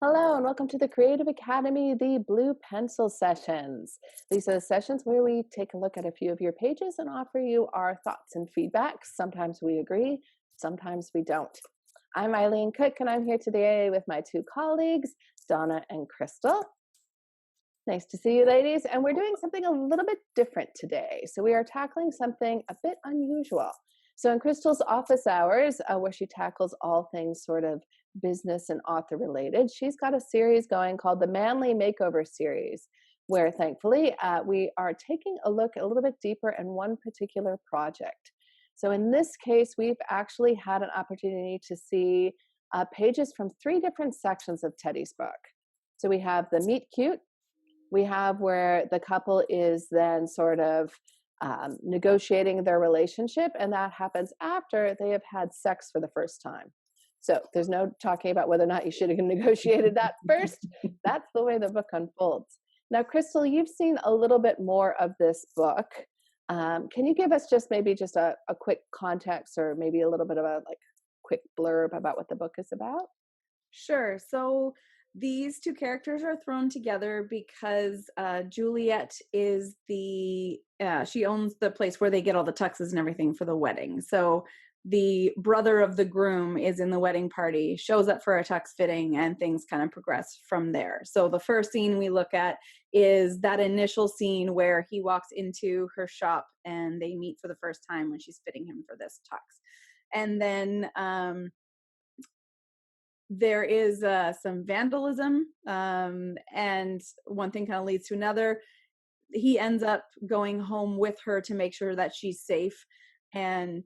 Hello, and welcome to the Creative Academy, the Blue Pencil Sessions. These are the sessions where we take a look at a few of your pages and offer you our thoughts and feedback. Sometimes we agree, sometimes we don't. I'm Eileen Cook, and I'm here today with my two colleagues, Donna and Crystal. Nice to see you, ladies. And we're doing something a little bit different today. So we are tackling something a bit unusual. So in Crystal's office hours, where she tackles all things sort of business and author related, she's got a series going called the Manly Makeover Series, where thankfully we are taking a look a little bit deeper in one particular project. So in this case, we've actually had an opportunity to see pages from three different sections of Teddy's book. So we have the Meet Cute, we have where the couple is then sort of negotiating their relationship, and that happens after they have had sex for the first time. So there's no talking about whether or not you should have negotiated that first. That's the way the book unfolds. Now, Crystal, you've seen a little bit more of this book. Can you give us maybe a quick context, or maybe a little bit of a quick blurb about what the book is about? Sure. So these two characters are thrown together because Juliet is she owns the place where they get all the tuxes and everything for the wedding. So the brother of the groom is in the wedding party, shows up for a tux fitting, and things kind of progress from there. So the first scene we look at is that initial scene where he walks into her shop and they meet for the first time when she's fitting him for this tux. And then there is some vandalism, and one thing kind of leads to another. He ends up going home with her to make sure that she's safe, and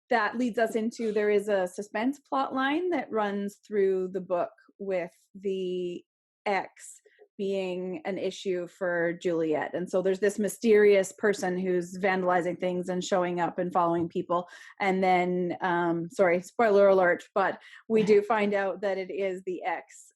that leads us into, there is a suspense plot line that runs through the book, with the ex being an issue for Juliet. And so there's this mysterious person who's vandalizing things and showing up and following people. And then, sorry, spoiler alert, but we do find out that it is the ex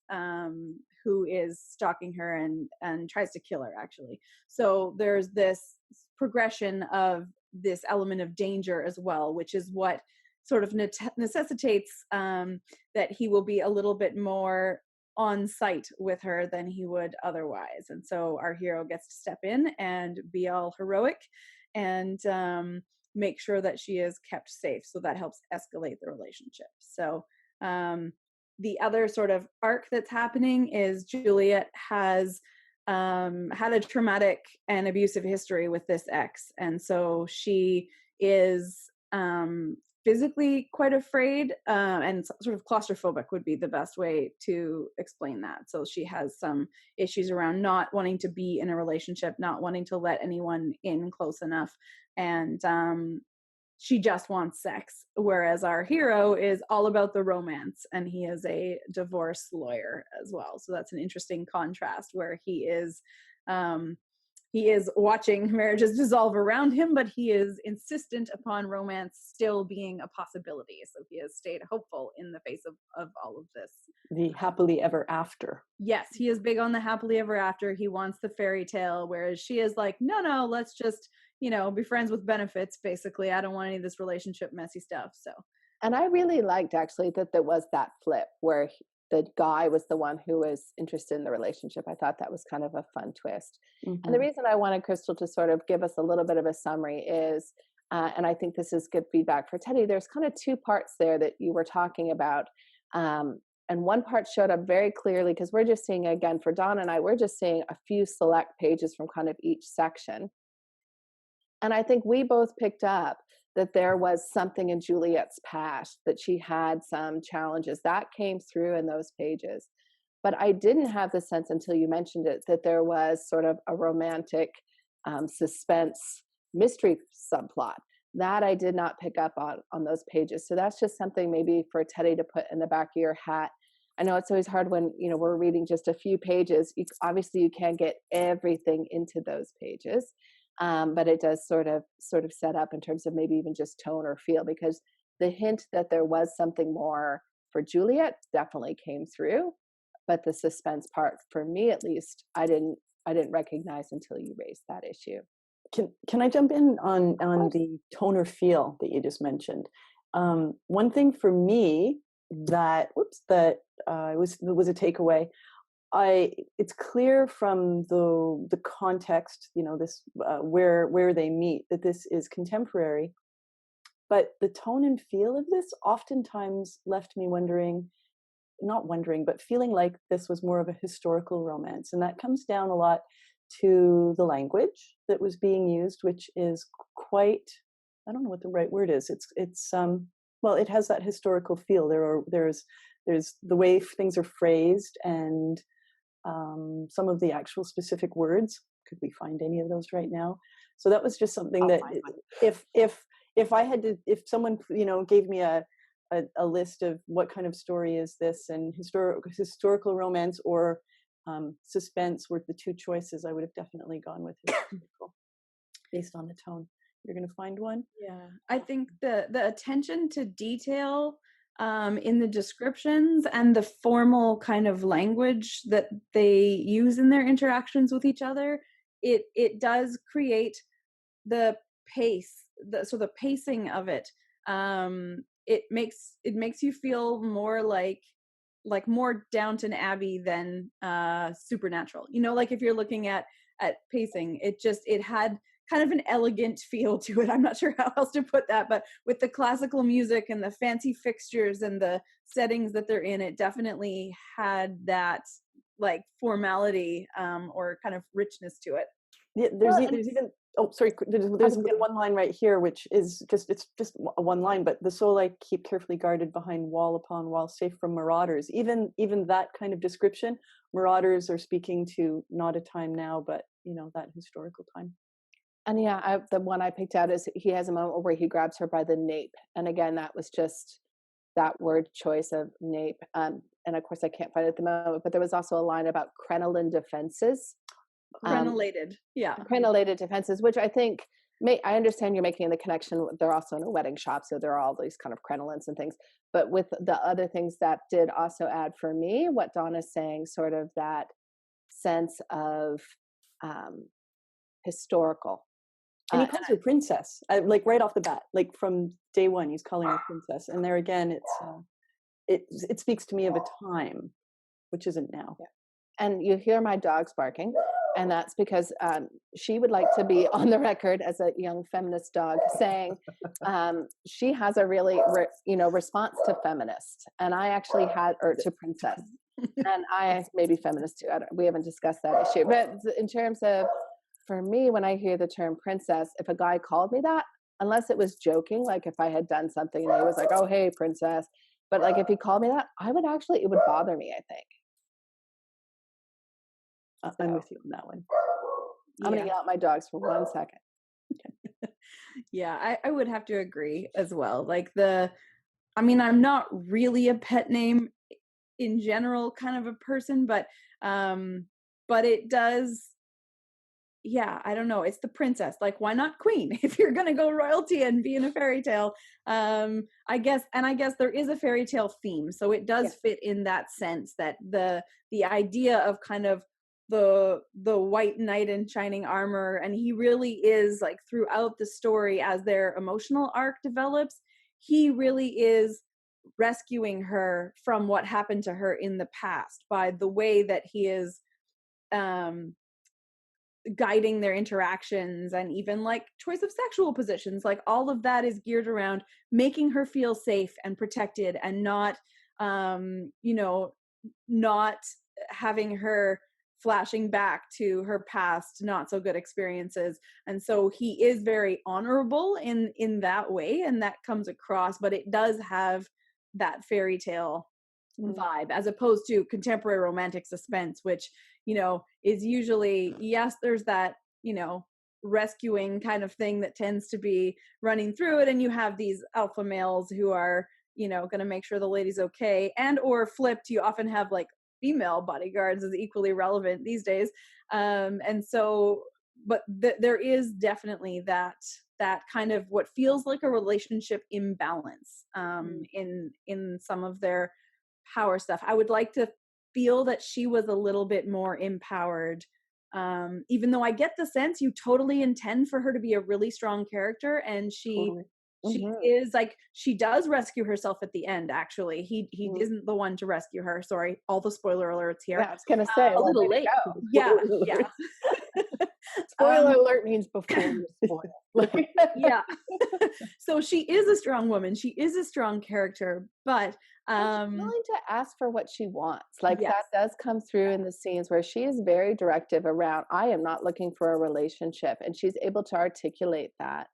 who is stalking her and tries to kill her, actually. So there's this progression of this element of danger as well, which is what sort of necessitates that he will be a little bit more on site with her than he would otherwise. And so our hero gets to step in and be all heroic and make sure that she is kept safe. So that helps escalate the relationship. So the other sort of arc that's happening is Juliet has had a traumatic and abusive history with this ex. And so she is physically quite afraid, and sort of claustrophobic would be the best way to explain that. So she has some issues around not wanting to be in a relationship, not wanting to let anyone in close enough, and she just wants sex. Whereas our hero is all about the romance, and he is a divorce lawyer as well. So that's an interesting contrast, where he is watching marriages dissolve around him, but he is insistent upon romance still being a possibility. So he has stayed hopeful in the face of all of this. The happily ever after. Yes, he is big on the happily ever after. He wants the fairy tale, whereas she is like, no, let's just, be friends with benefits, basically. I don't want any of this relationship messy stuff. So, And I really liked actually that there was that flip where the guy was the one who was interested in the relationship. I thought that was kind of a fun twist. Mm-hmm. And the reason I wanted Crystal to sort of give us a little bit of a summary is, and I think this is good feedback for Teddy, there's kind of two parts there that you were talking about. And one part showed up very clearly, because we're just seeing, again, for Dawn and I, we're just seeing a few select pages from kind of each section. And I think we both picked up that there was something in Juliet's past, that she had some challenges that came through in those pages. But I didn't have the sense until you mentioned it that there was sort of a romantic suspense mystery subplot that I did not pick up on those pages. So that's just something maybe for Teddy to put in the back of your hat. I know it's always hard when we're reading just a few pages. Obviously, you can't get everything into those pages. But it does sort of set up in terms of maybe even just tone or feel, because the hint that there was something more for Juliet definitely came through, but the suspense part, for me at least, I didn't recognize until you raised that issue. Can I jump in on the tone or feel that you just mentioned? One thing for me that was a takeaway. It's clear from the context, this where they meet, that this is contemporary, but the tone and feel of this oftentimes left me not wondering, but feeling like this was more of a historical romance, and that comes down a lot to the language that was being used, which is quite, I don't know what the right word is. It's well, it has that historical feel. There's the way things are phrased, and some of the actual specific words. Could we find any of those right now? So that was just something that if I had to, if someone gave me a list of what kind of story is this, and historical romance or suspense were the two choices, I would have definitely gone with historical based on the tone. You're going to find one? Yeah, I think the attention to detail in the descriptions and the formal kind of language that they use in their interactions with each other, it does create the pace, the pacing of it. It makes you feel more like more Downton Abbey than Supernatural. Like if you're looking at pacing, it had kind of an elegant feel to it. I'm not sure how else to put that, but with the classical music and the fancy fixtures and the settings that they're in, it definitely had that like formality or kind of richness to it. Yeah, there's even sorry, there's one line right here which is it's just one line, but the soul I keep carefully guarded behind wall upon wall, safe from marauders. Even that kind of description, marauders are speaking to not a time now, but that historical time. And yeah, the one I picked out is he has a moment where he grabs her by the nape. And again, that was just that word choice of nape. And of course, I can't find it at the moment, but there was also a line about crinoline defenses. Crenellated, yeah. Crenellated defenses, which I think, I understand you're making the connection. They're also in a wedding shop, so there are all these kind of crenolines and things. But with the other things that did also add for me, what Donna's saying, sort of that sense of historical. And he calls her princess, like right off the bat, like from day one, he's calling her princess. And there again, it speaks to me of a time, which isn't now. Yeah. And you hear my dogs barking, and that's because she would like to be on the record as a young feminist dog, saying she has a really, response to feminist, and I actually had, or to princess, and I maybe feminist too. We haven't discussed that issue, but in terms of, for me, when I hear the term princess, if a guy called me that, unless it was joking, like if I had done something and he was like, "Oh, hey, princess," but like if he called me that, it would bother me, I think. I'm with you on that one. I'm going to yell at my dogs for 1 second. Yeah, I would have to agree as well. Like I'm not really a pet name in general kind of a person, but it does, yeah, I don't know. It's the princess. Like, why not queen if you're going to go royalty and be in a fairy tale? I guess there is a fairy tale theme. So it does fit in that sense, that the idea of kind of the white knight in shining armor, and he really is, like, throughout the story as their emotional arc develops, he really is rescuing her from what happened to her in the past by the way that he is guiding their interactions, and even like choice of sexual positions. Like all of that is geared around making her feel safe and protected, and not not having her flashing back to her past not so good experiences. And so he is very honorable in that way, and that comes across, but it does have that fairy tale vibe, as opposed to contemporary romantic suspense, which is usually, yes, there's that rescuing kind of thing that tends to be running through it, and you have these alpha males who are going to make sure the lady's okay, and or flipped, you often have like female bodyguards is equally relevant these days. And so, but there is definitely that kind of what feels like a relationship imbalance in some of their power stuff. I would like to feel that she was a little bit more empowered, even though I get the sense you totally intend for her to be a really strong character, and she She Mhm. is like, she does rescue herself at the end, actually. He Mhm. isn't the one to rescue her. Sorry, all the spoiler alerts here. Yeah, I was gonna say, A well, little way to late go. for the Yeah, spoiler yeah. alert. Spoiler alert means before you spoil. Like, Yeah. So she is a strong woman. She is a strong character, but but she's willing to ask for what she wants. Like yes. that does come through in the scenes where she is very directive around, I am not looking for a relationship. And she's able to articulate that.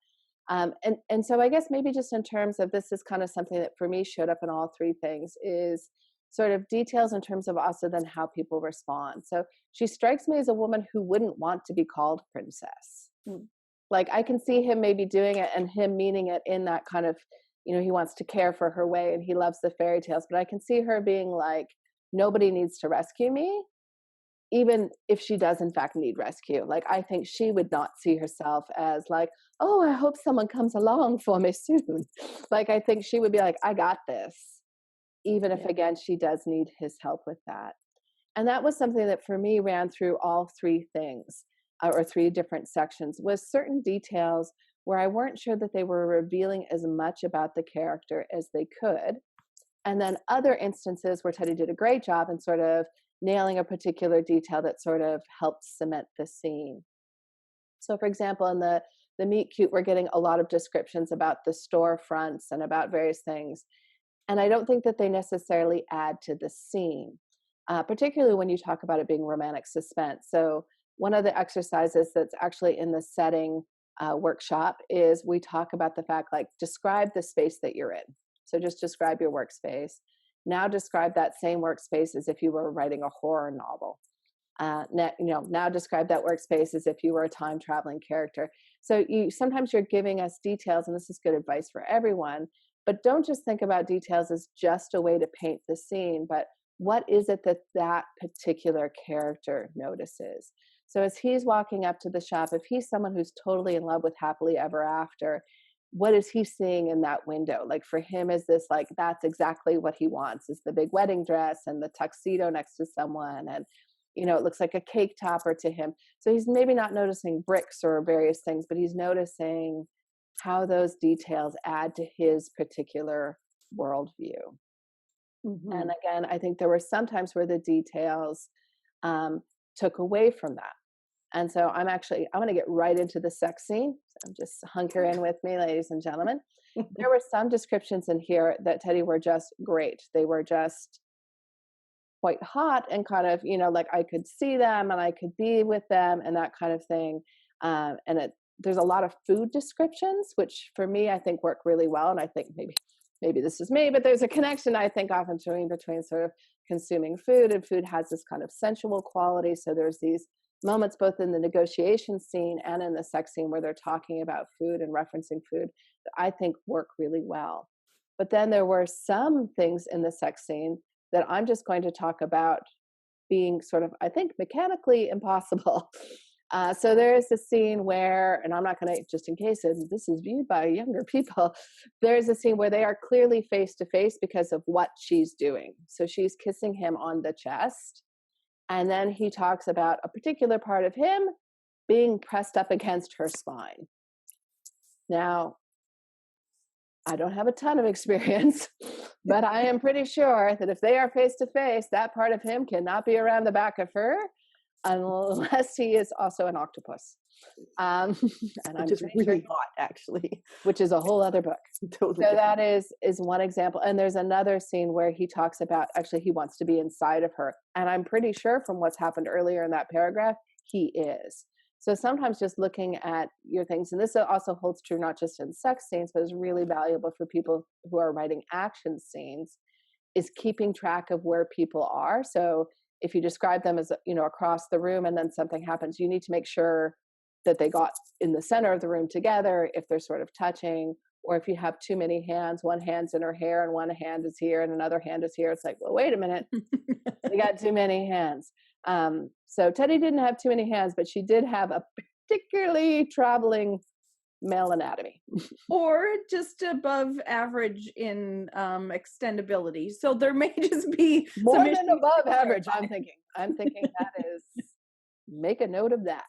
And so I guess maybe just in terms of this is kind of something that for me showed up in all three things is sort of details in terms of also then how people respond. So she strikes me as a woman who wouldn't want to be called princess. Mm. Like I can see him maybe doing it and him meaning it in that kind of, he wants to care for her way and he loves the fairy tales, but I can see her being like, nobody needs to rescue me, even if she does in fact need rescue. Like I think she would not see herself as like, oh, I hope someone comes along for me soon. Like I think she would be like, I got this, even if Yeah. again she does need his help with that. And that was something that for me ran through all three things, or three different sections, was certain details where I weren't sure that they were revealing as much about the character as they could. And then other instances where Teddy did a great job in sort of nailing a particular detail that sort of helped cement the scene. So for example, in the meet cute, we're getting a lot of descriptions about the storefronts and about various things. And I don't think that they necessarily add to the scene, particularly when you talk about it being romantic suspense. So one of the exercises that's actually in the setting workshop is we talk about the fact, like, describe the space that you're in. So just describe your workspace. Now describe that same workspace as if you were writing a horror novel. Now describe that workspace as if you were a time traveling character. So sometimes you're giving us details, and this is good advice for everyone, but don't just think about details as just a way to paint the scene, but what is it that that particular character notices? So as he's walking up to the shop, if he's someone who's totally in love with happily ever after, what is he seeing in that window? Like for him, is this like, that's exactly what he wants, is the big wedding dress and the tuxedo next to someone. And, it looks like a cake topper to him. So he's maybe not noticing bricks or various things, but he's noticing how those details add to his particular worldview. Mhm. And again, I think there were some times where the details took away from that. And so I'm going to get right into the sex scene. So just hunker in with me, ladies and gentlemen. There were some descriptions in here that, Teddy, were just great. They were just quite hot and kind of, like I could see them and I could be with them and that kind of thing. There's a lot of food descriptions, which for me, I think work really well. And I think maybe this is me, but there's a connection I think often between sort of consuming food, and food has this kind of sensual quality. So there's these moments both in the negotiation scene and in the sex scene where they're talking about food and referencing food that I think work really well. But then there were some things in the sex scene that I'm just going to talk about being sort of, I think, mechanically impossible. So there is a scene where, and I'm not going to, just in case this is viewed by younger people, there's a scene where they are clearly face to face because of what she's doing. So she's kissing him on the chest. And then he talks about a particular part of him being pressed up against her spine. Now, I don't have a ton of experience, but I am pretty sure that if they are face to face, that part of him cannot be around the back of her unless he is also an octopus. And Which is really hot, actually. Which is a whole other book. Totally. So that is one example. And there's another scene where he talks about, actually, he wants to be inside of her. And I'm pretty sure from what's happened earlier in that paragraph, he is. So sometimes just looking at your things, and this also holds true not just in sex scenes, but is really valuable for people who are writing action scenes, is keeping track of where people are. So if you describe them as, across the room and then something happens, you need to make sure that they got in the center of the room together, if they're sort of touching, or if you have too many hands, one hand's in her hair and one hand is here and another hand is here. It's like, well, wait a minute, they got too many hands. So Teddy didn't have too many hands, but she did have a particularly traveling male anatomy. Or just above average in extendability. So there may just be More some than issues above to average, clarify. I'm thinking that is, make a note of that.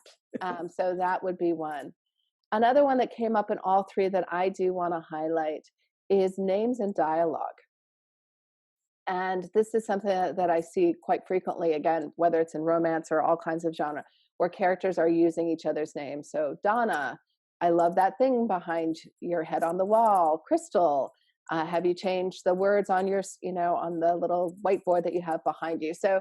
So that would be one. Another one that came up in all three that I do want to highlight is names and dialogue. And this is something that I see quite frequently, again, whether it's in romance or all kinds of genre, where characters are using each other's names. So, Donna, I love that thing behind your head on the wall. Crystal, have you changed the words on your, on the little whiteboard that you have behind you? So,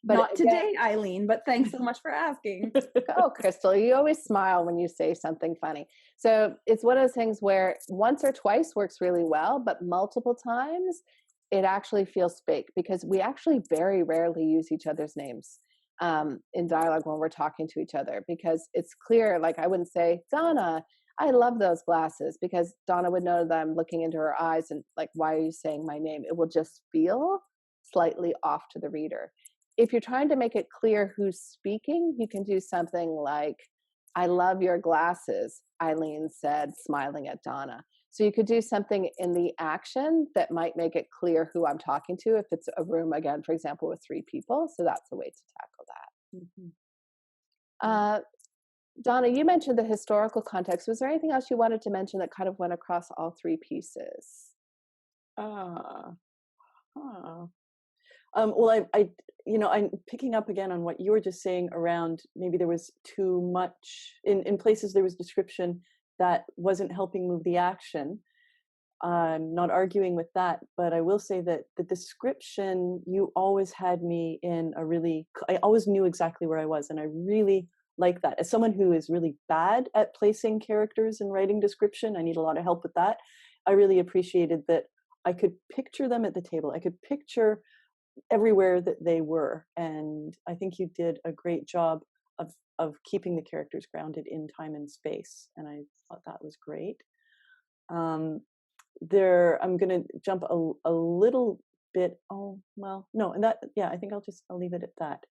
but Not again, today, Eileen, but thanks so much for asking. oh, Crystal, you always smile when you say something funny. So it's one of those things where once or twice works really well, but multiple times it actually feels fake because we actually very rarely use each other's names in dialogue when we're talking to each other, because it's clear. Like, I wouldn't say, Donna, I love those glasses, because Donna would know that I'm looking into her eyes and like, why are you saying my name? It will just feel slightly off to the reader. If you're trying to make it clear who's speaking, you can do something like, I love your glasses, Eileen said, smiling at Donna. So you could do something in the action that might make it clear who I'm talking to if it's a room, again, for example, with 3 people. So that's a way to tackle that. Mhm. Donna, you mentioned the historical context. Was there anything else you wanted to mention that kind of went across all 3 pieces? Ah, huh. Well, I'm picking up again on what you were just saying around maybe there was too much in places there was description that wasn't helping move the action. I'm not arguing with that, but I will say that the description, you always had me in I always knew exactly where I was, and I really like that. As someone who is really bad at placing characters and writing description, I need a lot of help with that. I really appreciated that I could picture them at the table. I could picture everywhere that they were, and I think you did a great job of keeping the characters grounded in time and space, and I thought that was great. I'm going to jump a little bit. Oh, well, no, and that, yeah, I think I'll leave it at that.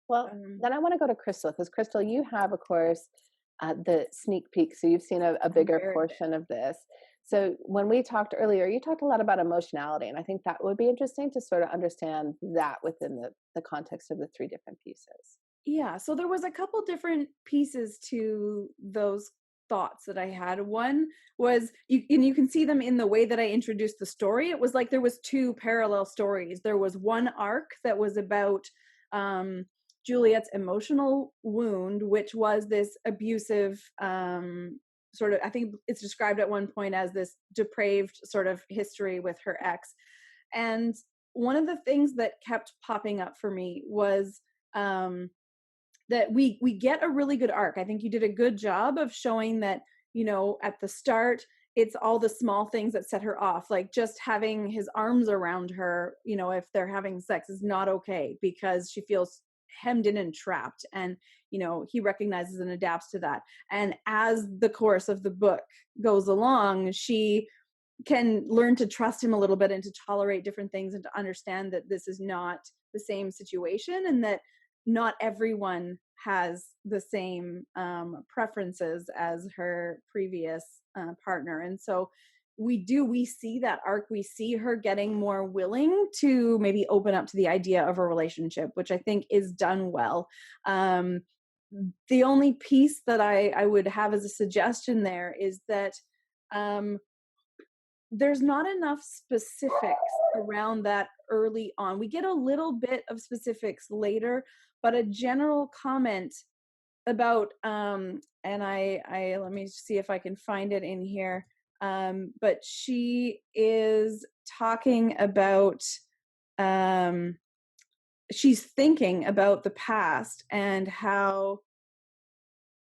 Well, then I want to go to Crystal, because Crystal, you have, of course, the sneak peek. So you've seen a bigger portion of this. So when we talked earlier, you talked a lot about emotionality, and I think that would be interesting to sort of understand that within the context of the 3 different pieces. Yeah, so there was a couple different pieces to those thoughts that I had. One was, and you can see them in the way that I introduced the story. It was like there was 2 parallel stories. There was one arc that was about Juliet's emotional wound, which was this abusive sort of, I think it's described at one point as this depraved sort of history with her ex. And one of the things that kept popping up for me was that we get a really good arc. I think you did a good job of showing that, at the start, it's all the small things that set her off, like just having his arms around her, if they're having sex, is not okay because she feels hemmed in and trapped, and he recognizes and adapts to that. And as the course of the book goes along, she can learn to trust him a little bit and to tolerate different things and to understand that this is not the same situation, and that not everyone has the same preferences as her previous partner. And so we see that arc. We see her getting more willing to maybe open up to the idea of a relationship, which I think is done well. The only piece that I would have as a suggestion there is that there's not enough specifics around that early on. We get a little bit of specifics later, but a general comment about and I let me see if I can find it in here. But she is talking about she's thinking about the past and how,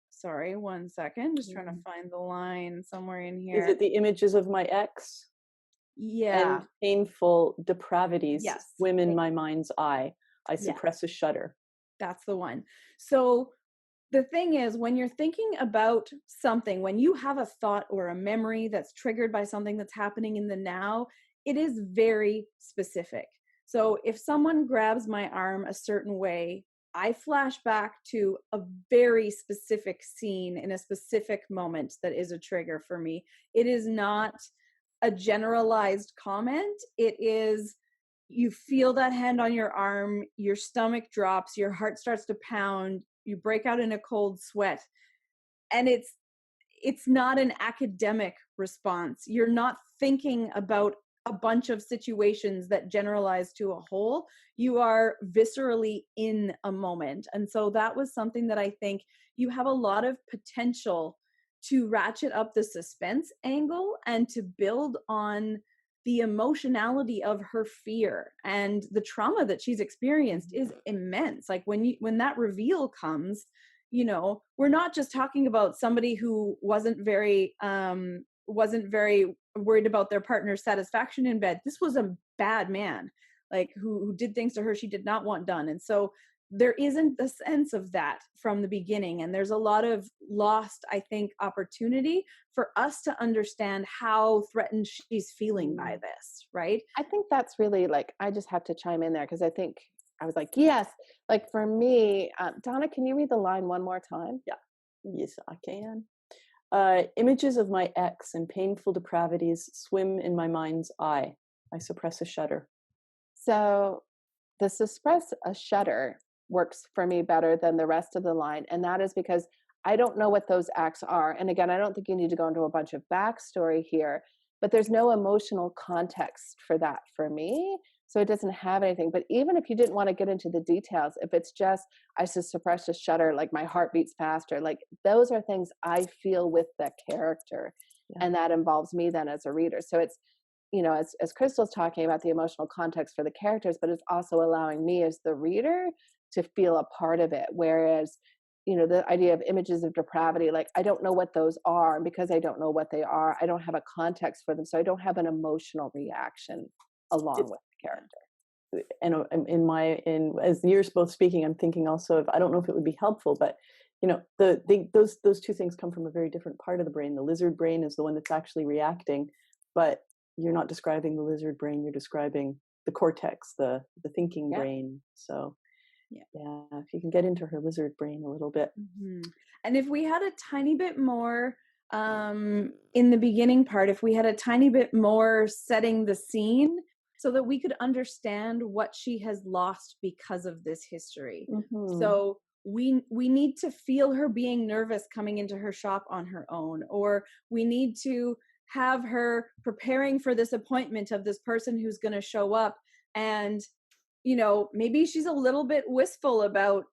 sorry, one second, just trying to find the line somewhere in here. Is it the images of my ex? Yeah. And painful depravities Yes. swim in my mind's eye. I suppress a shudder. That's the one. So the thing is, when you're thinking about something, when you have a thought or a memory that's triggered by something that's happening in the now, it is very specific. So if someone grabs my arm a certain way, I flash back to a very specific scene in a specific moment that is a trigger for me. It is not a generalized comment. It is, you feel that hand on your arm, your stomach drops, your heart starts to pound, you break out in a cold sweat, and it's not an academic response. You're not thinking about a bunch of situations that generalize to a whole. You are viscerally in a moment. And so that was something that I think you have a lot of potential to ratchet up the suspense angle and to build on the emotionality of her fear, and the trauma that she's experienced is immense. Like when that reveal comes, we're not just talking about somebody who wasn't very worried about their partner's satisfaction in bed. This was a bad man, like who did things to her she did not want done. And so there isn't the sense of that from the beginning. And there's a lot of lost, I think, opportunity for us to understand how threatened she's feeling by this, right? I think that's really like, I just have to chime in there because I think I was like, yes, like for me, Donna, can you read the line one more time? Yeah. Yes, I can. Images of my ex and painful depravities swim in my mind's eye. I suppress a shudder. So the suppress a shudder works for me better than the rest of the line. And that is because I don't know what those acts are. And again, I don't think you need to go into a bunch of backstory here, but there's no emotional context for that for me. So it doesn't have anything. But even if you didn't want to get into the details, if it's just, I should suppress a shudder, like my heart beats faster, like those are things I feel with the character. Yeah. And that involves me then as a reader. So it's, as Crystal's talking about the emotional context for the characters, but it's also allowing me as the reader to feel a part of it. Whereas, the idea of images of depravity, like I don't know what those are, and because I don't know what they are, I don't have a context for them. So I don't have an emotional reaction along with the character. And as you're both speaking, I'm thinking also of, I don't know if it would be helpful, but those two things come from a very different part of the brain. The lizard brain is the one that's actually reacting, but you're not describing the lizard brain, you're describing the cortex, the thinking brain. So yeah, if you can get into her lizard brain a little bit. Mm-hmm. And if we had a tiny bit more in the beginning part, if we had a tiny bit more setting the scene so that we could understand what she has lost because of this history. Mm-hmm. So we need to feel her being nervous coming into her shop on her own, or we need to have her preparing for this appointment of this person who's going to show up, and maybe she's a little bit wistful about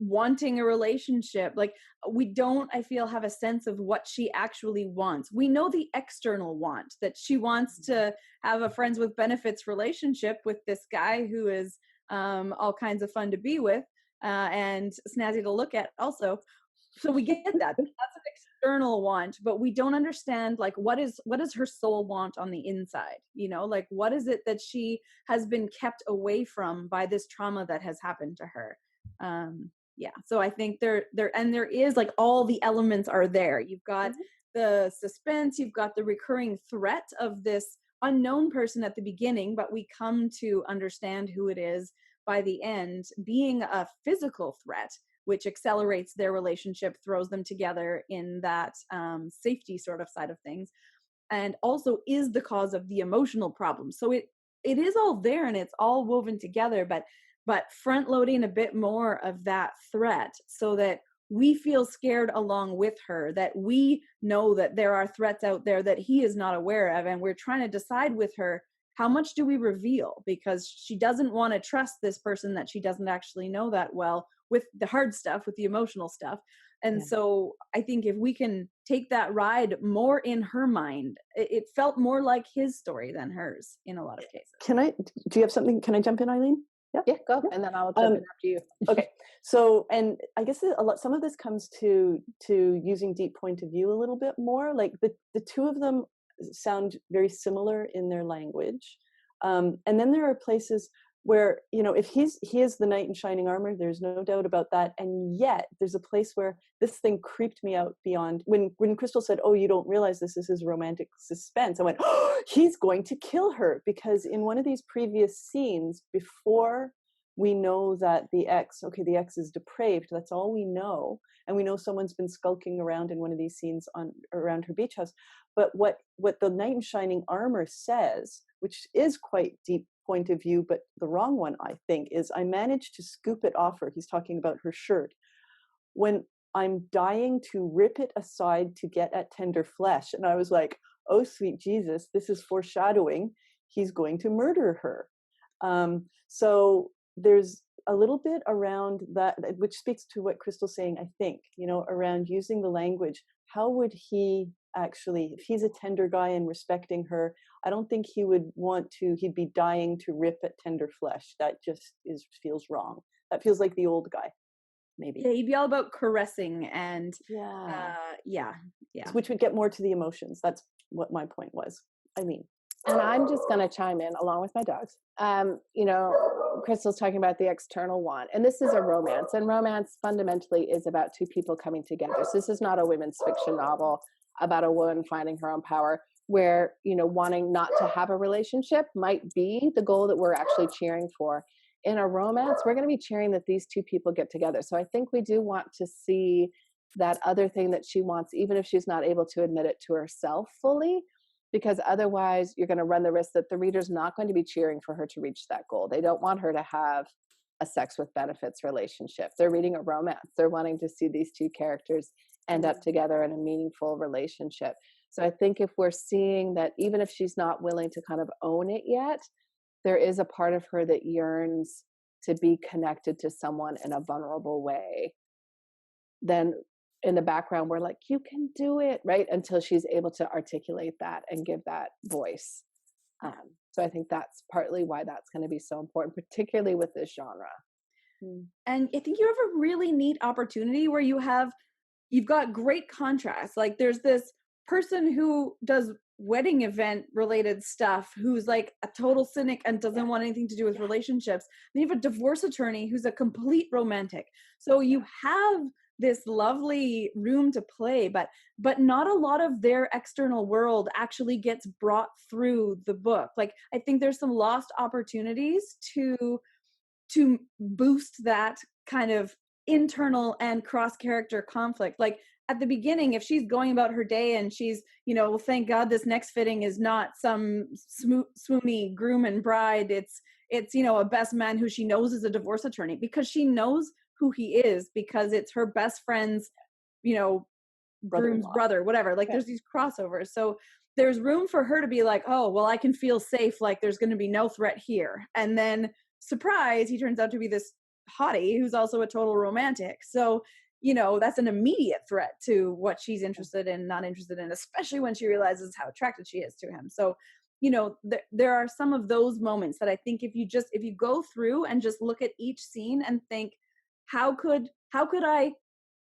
wanting a relationship. Like we don't, I feel, have a sense of what she actually wants. We know the external want, that she wants to have a friends with benefits relationship with this guy who is all kinds of fun to be with and snazzy to look at also. So we get that. That's an external want, but we don't understand like what does her soul want on the inside? Like what is it that she has been kept away from by this trauma that has happened to her? So I think there is like all the elements are there. You've got the suspense, you've got the recurring threat of this unknown person at the beginning, but we come to understand who it is by the end, being a physical threat, which accelerates their relationship, throws them together in that safety sort of side of things, and also is the cause of the emotional problem. So it is all there and it's all woven together, but front loading a bit more of that threat so that we feel scared along with her, that we know that there are threats out there that he is not aware of, and we're trying to decide with her, how much do we reveal? Because she doesn't want to trust this person that she doesn't actually know that well with the hard stuff, with the emotional stuff. And so I think if we can take that ride more in her mind, it felt more like his story than hers in a lot of cases. Do you have something? Can I jump in, Eileen? Yeah, go. And then I'll jump in after you. Okay. So, and I guess some of this comes to using deep point of view a little bit more. Like the two of them sound very similar in their language. And then there are places where, if he is the knight in shining armor, there's no doubt about that. And yet there's a place where this thing creeped me out beyond when Crystal said, oh, you don't realize this is romantic suspense. I went, oh, he's going to kill her, because in one of these previous scenes, before we know that the ex is depraved, that's all we know. And we know someone's been skulking around in one of these scenes around her beach house. But what the knight in shining armor says, which is quite deep point of view, but the wrong one, I think, is I managed to scoop it off her. He's talking about her shirt. When I'm dying to rip it aside to get at tender flesh. And I was like, oh, sweet Jesus, this is foreshadowing. He's going to murder her. So there's a little bit around that, which speaks to what Crystal's saying, I think, around using the language. How would he actually, if he's a tender guy and respecting her, I don't think he would he'd be dying to rip at tender flesh. That just feels wrong. That feels like the old guy, maybe. Yeah, he'd be all about caressing and yeah. Yeah. Which would get more to the emotions. That's what my point was. I mean. And I'm just going to chime in along with my dogs. Crystal's talking about the external want, and this is a romance, and romance fundamentally is about two people coming together. So this is not a women's fiction novel about a woman finding her own power, where, wanting not to have a relationship might be the goal that we're actually cheering for. In a romance, we're going to be cheering that these two people get together. So I think we do want to see that other thing that she wants, even if she's not able to admit it to herself fully, because otherwise you're going to run the risk that the reader's not going to be cheering for her to reach that goal. They don't want her to have a sex with benefits relationship. They're reading a romance. They're wanting to see these two characters end up together in a meaningful relationship. So I think if we're seeing that, even if she's not willing to kind of own it yet, there is a part of her that yearns to be connected to someone in a vulnerable way, then in the background, we're like, you can do it, right? Until she's able to articulate that and give that voice. So I think that's partly why that's going to be so important, particularly with this genre. And I think you have a really neat opportunity where you've got great contrast. Like there's this person who does wedding event related stuff who's like a total cynic and doesn't want anything to do with relationships. And you have a divorce attorney who's a complete romantic. So you have this lovely room to play, but not a lot of their external world actually gets brought through the book. Like I think there's some lost opportunities to boost that kind of internal and cross character conflict. Like at the beginning, if she's going about her day and she's, well, thank God this next fitting is not some swoony groom and bride. It's a best man who she knows is a divorce attorney, because she knows who he is, because it's her best friend's, groom's brother, whatever. Like there's these crossovers. So there's room for her to be like, oh, well, I can feel safe. Like there's going to be no threat here. And then surprise, he turns out to be this hottie who's also a total romantic. So, that's an immediate threat to what she's interested in, not interested in, especially when she realizes how attracted she is to him. So, there are some of those moments that I think if you go through and just look at each scene and think, how could I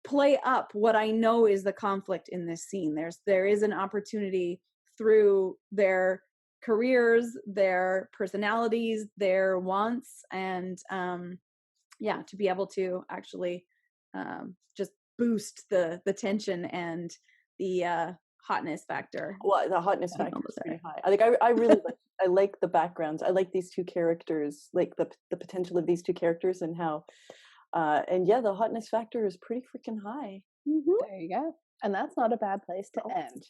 play up what I know is the conflict in this scene? There is an opportunity through their careers, their personalities, their wants, and to be able to actually just boost the tension and the hotness factor. Well, the hotness factor is pretty high. I really I like the backgrounds. I like these two characters, like the potential of these two characters, and how the hotness factor is pretty freaking high. Mm-hmm. There you go. And that's not a bad place to end.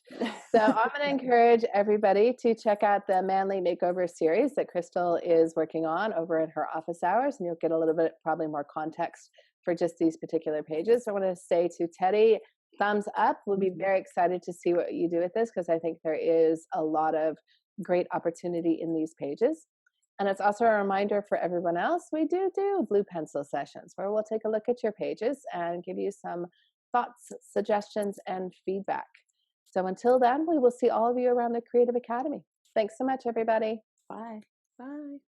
So I'm going to encourage everybody to check out the Manly Makeover series that Crystal is working on over at her office hours, and you'll get a little bit, probably more context for just these particular pages. I want to say to Teddy, thumbs up. We'll be very excited to see what you do with this, because I think there is a lot of great opportunity in these pages. And it's also a reminder for everyone else, we do blue pencil sessions where we'll take a look at your pages and give you some thoughts, suggestions, and feedback. So until then, we will see all of you around the Creative Academy. Thanks so much, everybody. Bye. Bye.